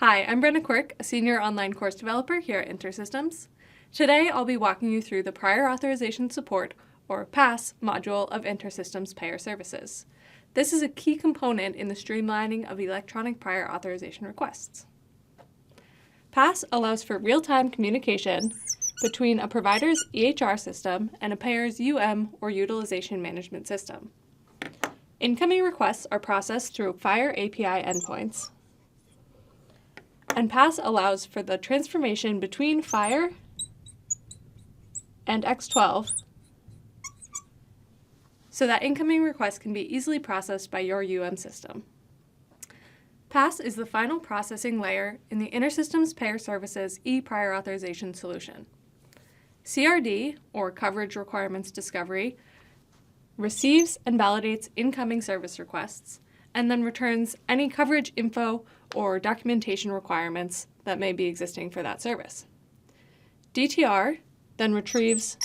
Hi, I'm Brenna Quirk, a senior online course developer here at InterSystems. Today, I'll be walking you through the Prior Authorization Support, or PAS, module of InterSystems Payer Services. This is a key component in the streamlining of electronic prior authorization requests. PAS allows for real-time communication between a provider's EHR system and a payer's or utilization management system. Incoming requests are processed through FHIR API endpoints, and PAS allows for the transformation between FHIR and X12 so that incoming requests can be easily processed by your system. PAS is the final processing layer in the InterSystems Payer Services e-Prior Authorization solution. CRD, or Coverage Requirements Discovery, receives and validates incoming service requests, and then returns any coverage info or documentation requirements that may be existing for that service. DTR then retrieves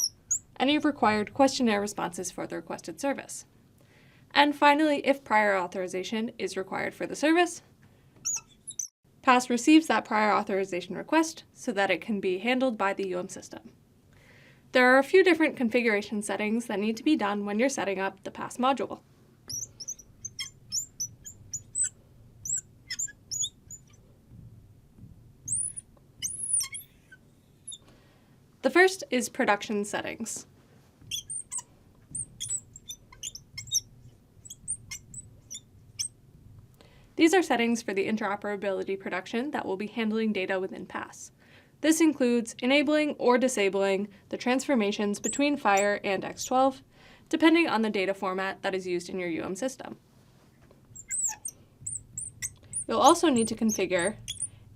any required questionnaire responses for the requested service. And finally, if prior authorization is required for the service, PAS receives that prior authorization request so that it can be handled by the system. There are a few different configuration settings that need to be done when you're setting up the PAS module. The first is production settings. These are settings for the interoperability production that will be handling data within PAS. This includes enabling or disabling the transformations between FHIR and X12, depending on the data format that is used in your system. You'll also need to configure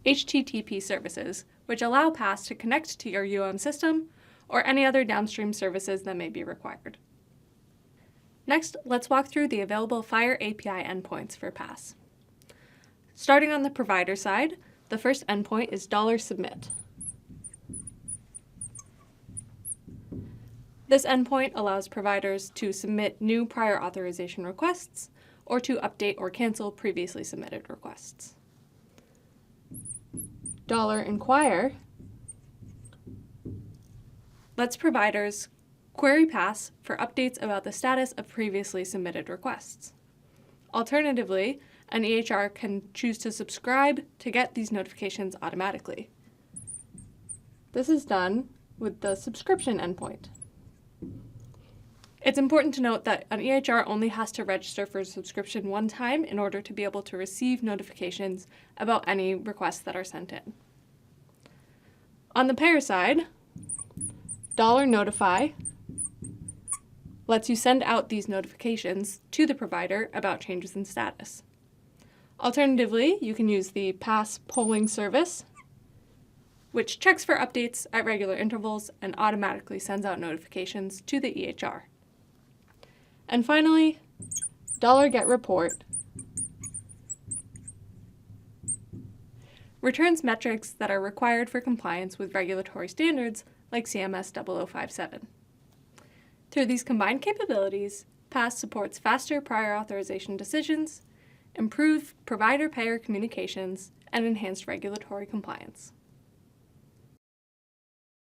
HTTP services, which allow PAS to connect to your system or any other downstream services that may be required. Next, let's walk through the available FHIR API endpoints for PAS. Starting on the provider side, the first endpoint is $submit. This endpoint allows providers to submit new prior authorization requests or to update or cancel previously submitted requests. $inquire lets providers query PAS for updates about the status of previously submitted requests. Alternatively, an EHR can choose to subscribe to get these notifications automatically. This is done with the subscription endpoint. It's important to note that an EHR only has to register for a subscription one time in order to be able to receive notifications about any requests that are sent in. On the payer side, $notify lets you send out these notifications to the provider about changes in status. Alternatively, you can use the PAS polling service, which checks for updates at regular intervals and automatically sends out notifications to the EHR. And finally, $getReport returns metrics that are required for compliance with regulatory standards like CMS 0057. Through these combined capabilities, PAS supports faster prior authorization decisions, improved provider-payer communications, and enhanced regulatory compliance.